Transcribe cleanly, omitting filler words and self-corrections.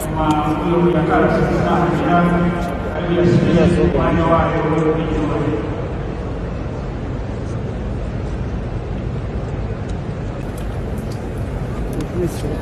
kuma kullum ya kara su suna hajjira aliyar su ne su wani wa da wani wani Yes, sir.